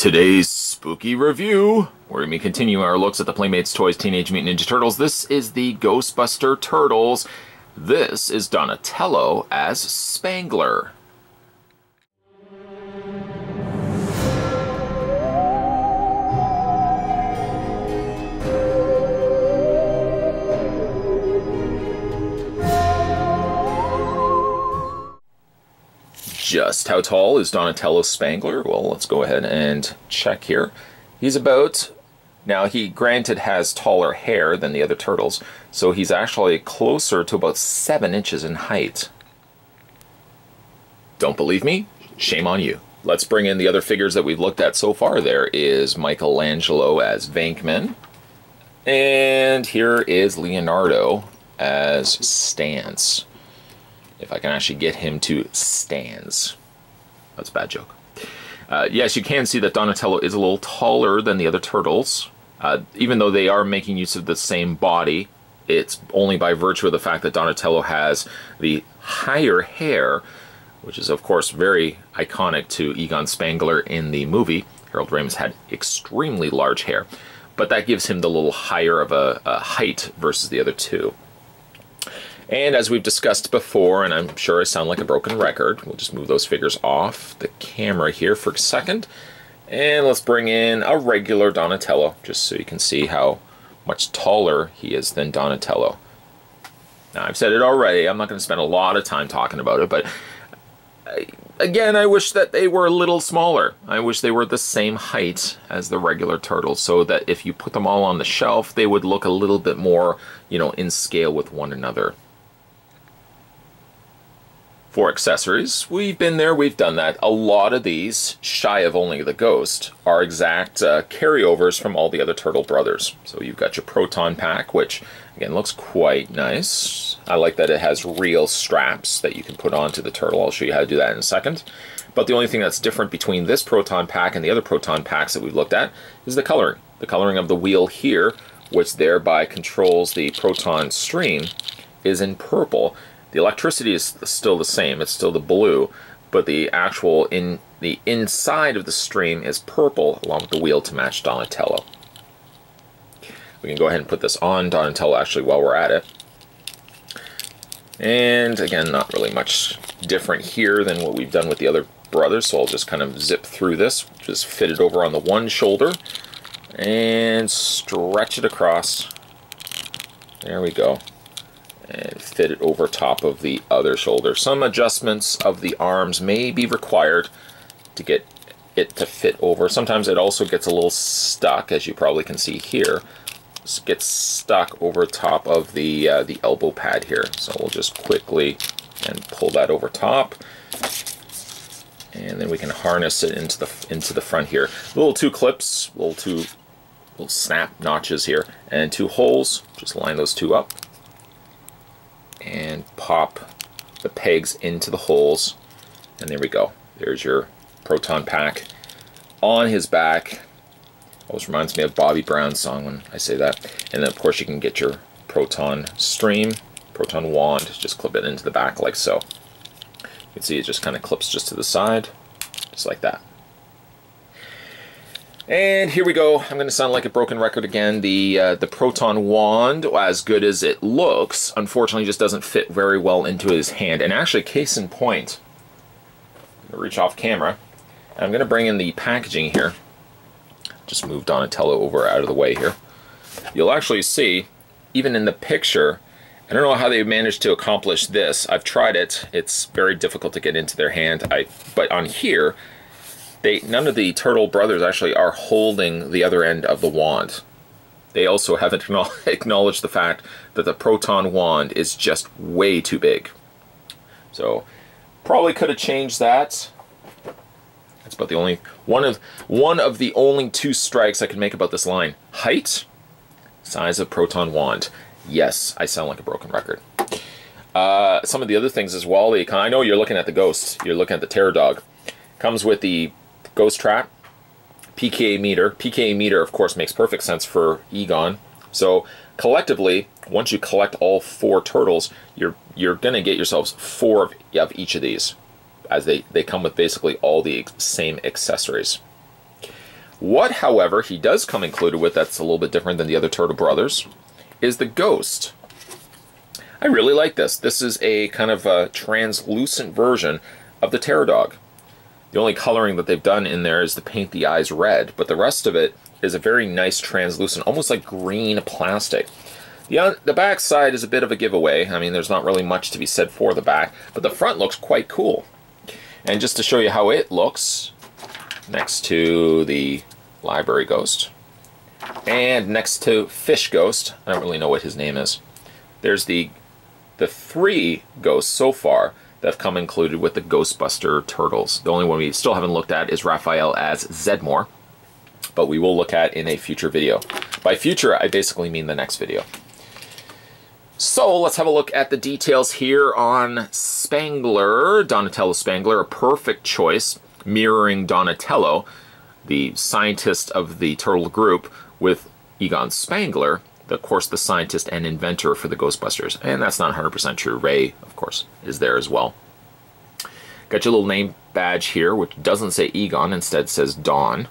Today's spooky review, we're going to be continuing our looks at the Playmates Toys Teenage Mutant Ninja Turtles. This is the Ghostbuster Turtles. This is Donatello as Spengler. Just how tall is Donatello Spengler? Well, let's go ahead and check here. He's about, now he granted has taller hair than the other turtles, so he's actually closer to about 7 inches in height. Don't believe me? Shame on you. Let's bring in the other figures that we've looked at so far. There is Michelangelo as Venkman, and here is Leonardo as Stans. If I can actually get him to Stans. That's a bad joke. Yes, you can see that Donatello is a little taller than the other turtles. Even though they are making use of the same body, it's only by virtue of the fact that Donatello has the higher hair, which is of course very iconic to Egon Spengler in the movie. Harold Ramis had extremely large hair, but that gives him the little higher of a height versus the other two. And as we've discussed before, and I'm sure I sound like a broken record, we'll just move those figures off the camera here for a second. And let's bring in a regular Donatello, just so you can see how much taller he is than Donatello. Now, I've said it already, I'm not going to spend a lot of time talking about it, but again, I wish that they were a little smaller. I wish they were the same height as the regular turtles, so that if you put them all on the shelf, they would look a little bit more, you know, in scale with one another. For accessories, we've been there, we've done that. A lot of these, shy of only the Ghost, are exact carryovers from all the other Turtle brothers. So you've got your Proton Pack, which, again, looks quite nice. I like that it has real straps that you can put onto the turtle. I'll show you how to do that in a second. But the only thing that's different between this Proton Pack and the other Proton Packs that we've looked at is the coloring. The coloring of the wheel here, which thereby controls the proton stream, is in purple. The electricity is still the same, it's still the blue, but the actual the inside of the stream is purple along with the wheel to match Donatello. We can go ahead and put this on Donatello actually while we're at it. And again, not really much different here than what we've done with the other brothers, so I'll just kind of zip through this, just fit it over on the one shoulder and stretch it across. There we go. And fit it over top of the other shoulder. Some adjustments of the arms may be required to get it to fit over. Sometimes it also gets a little stuck, as you probably can see here. This gets stuck over top of the elbow pad here. So we'll just quickly and pull that over top, and then we can harness it into the front here. Little 2 clips, little snap notches here, and 2 holes. Just line those 2 up and pop the pegs into the holes, and there we go. There's your Proton Pack on his back. Always reminds me of Bobby Brown's song when I say that. And then of course you can get your proton stream, proton wand, just clip it into the back like so. You can see it just kind of clips just to the side, just like that. And here we go. I'm going to sound like a broken record again. The proton wand, as good as it looks, unfortunately just doesn't fit very well into his hand. And actually, case in point, I'm going to reach off camera, and I'm going to bring in the packaging here. Just move Donatello over out of the way here. You'll actually see, even in the picture, I don't know how they managed to accomplish this. I've tried it. It's very difficult to get into their hand. But on here, none of the Turtle brothers actually are holding the other end of the wand. They also haven't acknowledged the fact that the proton wand is just way too big. So probably could have changed that. That's about the only one of the only 2 strikes I can make about this line. Height, size of proton wand. Yes, I sound like a broken record. Some of the other things as well. I know you're looking at the Ghost. You're looking at the Terror Dog. Comes with the Ghost Trap, PKA meter. PKA meter, of course, makes perfect sense for Egon. So collectively, once you collect all 4 turtles, you're going to get yourselves 4 of each of these, as they come with basically all the same accessories. What, however, he does come included with that's a little bit different than the other Turtle Brothers is the Ghost. I really like this. This is a kind of a translucent version of the Terror Dog. The only coloring that they've done in there is to paint the eyes red, but the rest of it is a very nice translucent, almost like green plastic. The back side is a bit of a giveaway. I mean, there's not really much to be said for the back, but the front looks quite cool. And just to show you how it looks, next to the Library Ghost, and next to Fish Ghost, I don't really know what his name is, there's the 3 ghosts so far that have come included with the Ghostbuster Turtles. The only one we still haven't looked at is Raphael as Zedmore, but we will look at in a future video. By future, I basically mean the next video. So let's have a look at the details here on Spengler, Donatello Spengler, a perfect choice, mirroring Donatello, the scientist of the turtle group, with Egon Spengler, of course, the scientist and inventor for the Ghostbusters. And that's not 100% true. Ray, of course, is there as well. Got your little name badge here, which doesn't say Egon, instead says Don.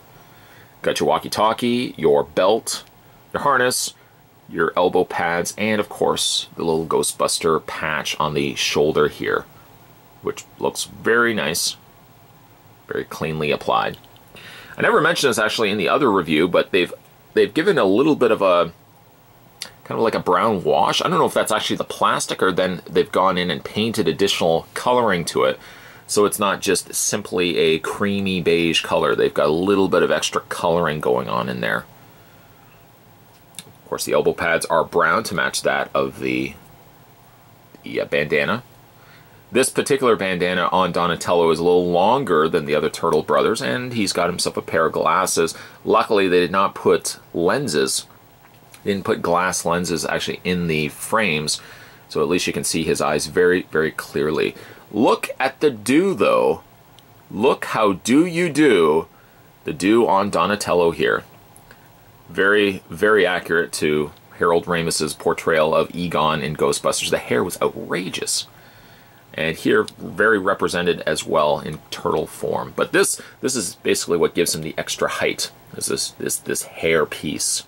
Got your walkie-talkie, your belt, your harness, your elbow pads, and of course, the little Ghostbuster patch on the shoulder here, which looks very nice, very cleanly applied. I never mentioned this actually in the other review, but they've given a little bit of a kind of like a brown wash. I don't know if that's actually the plastic or then they've gone in and painted additional coloring to it. So it's not just simply a creamy beige color. They've got a little bit of extra coloring going on in there. Of course, the elbow pads are brown to match that of the bandana. This particular bandana on Donatello is a little longer than the other Turtle Brothers, and he's got himself a pair of glasses. Luckily, they did not put lenses. They didn't put glass lenses actually in the frames, so at least you can see his eyes very, very clearly. Look at the dew, though. Look how you do the dew on Donatello here. Very, very accurate to Harold Ramis's portrayal of Egon in Ghostbusters. The hair was outrageous. And here, very represented as well in turtle form. But this is basically what gives him the extra height, is this hair piece.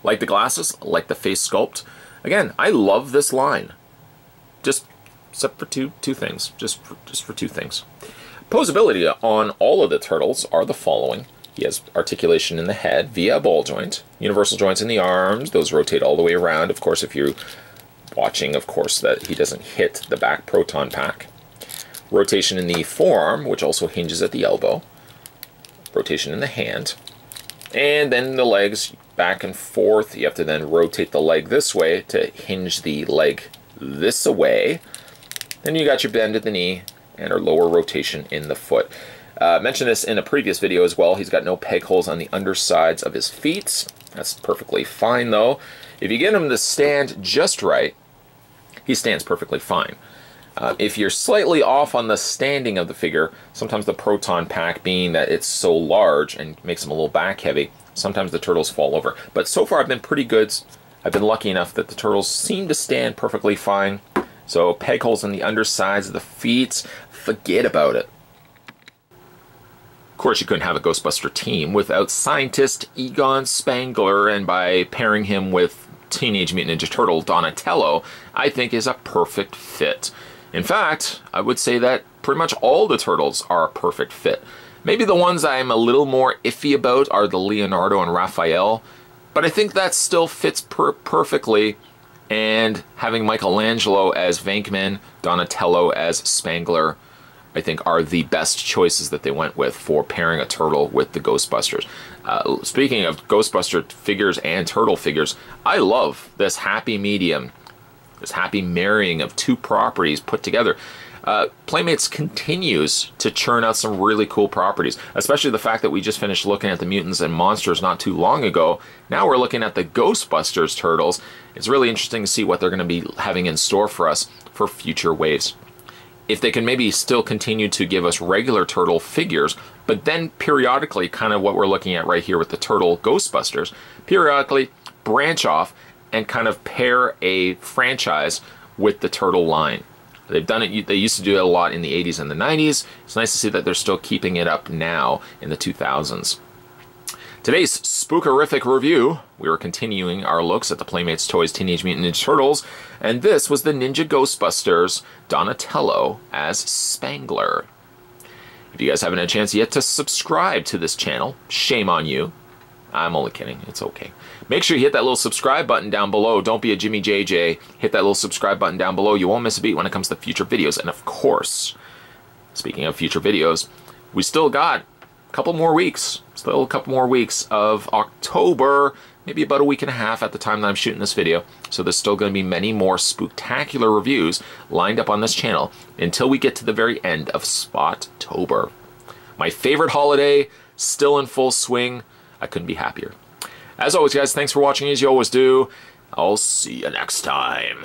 Like the glasses, like the face sculpt. Again, I love this line. Except for two things. Just for 2 things. Posability on all of the turtles are the following. He has articulation in the head via a ball joint. Universal joints in the arms. Those rotate all the way around. Of course, if you're watching, of course, that he doesn't hit the back proton pack. Rotation in the forearm, which also hinges at the elbow. Rotation in the hand. And then the legs back and forth. You have to then rotate the leg this way to hinge the leg this way. Then you got your bend at the knee and our lower rotation in the foot. Mentioned this in a previous video as well. He's got no peg holes on the undersides of his feet. That's perfectly fine, though. If you get him to stand just right, he stands perfectly fine. If you're slightly off on the standing of the figure, sometimes the proton pack, being that it's so large and makes him a little back heavy, sometimes the turtles fall over. But so far I've been pretty good. I've been lucky enough that the turtles seem to stand perfectly fine. So peg holes on the undersides of the feet, forget about it. Of course, you couldn't have a Ghostbuster team without scientist Egon Spengler, and by pairing him with Teenage Mutant Ninja Turtle Donatello, I think is a perfect fit. In fact, I would say that pretty much all the turtles are a perfect fit. Maybe the ones I'm a little more iffy about are the Leonardo and Raphael, but I think that still fits perfectly. And having Michelangelo as Venkman, Donatello as Spengler, I think are the best choices that they went with for pairing a turtle with the Ghostbusters. Speaking of Ghostbuster figures and turtle figures, I love this happy medium, this happy marrying of 2 properties put together. Playmates continues to churn out some really cool properties, especially the fact that we just finished looking at the Mutants and Monsters not too long ago. Now we're looking at the Ghostbusters turtles. It's really interesting to see what they're going to be having in store for us for future waves. If they can maybe still continue to give us regular turtle figures, but then periodically, kind of what we're looking at right here with the turtle Ghostbusters, periodically branch off and kind of pair a franchise with the turtle line. They've done it, they used to do it a lot in the 80s and the 90s. It's nice to see that they're still keeping it up now in the 2000s. Today's spookerific review, we were continuing our looks at the Playmates Toys Teenage Mutant Ninja Turtles, and this was the Ninja Ghostbusters Donatello as Spengler. If you guys haven't had a chance yet to subscribe to this channel, shame on you. I'm only kidding, it's okay. Make sure you hit that little subscribe button down below. Don't be a Jimmy JJ. Hit that little subscribe button down below. You won't miss a beat when it comes to future videos. And of course, speaking of future videos, we still got a couple more weeks. Still a couple more weeks of October, maybe about a week and a half at the time that I'm shooting this video. So there's still going to be many more spooktacular reviews lined up on this channel until we get to the very end of Spottober. My favorite holiday, still in full swing. I couldn't be happier. As always, guys, thanks for watching as you always do. I'll see you next time.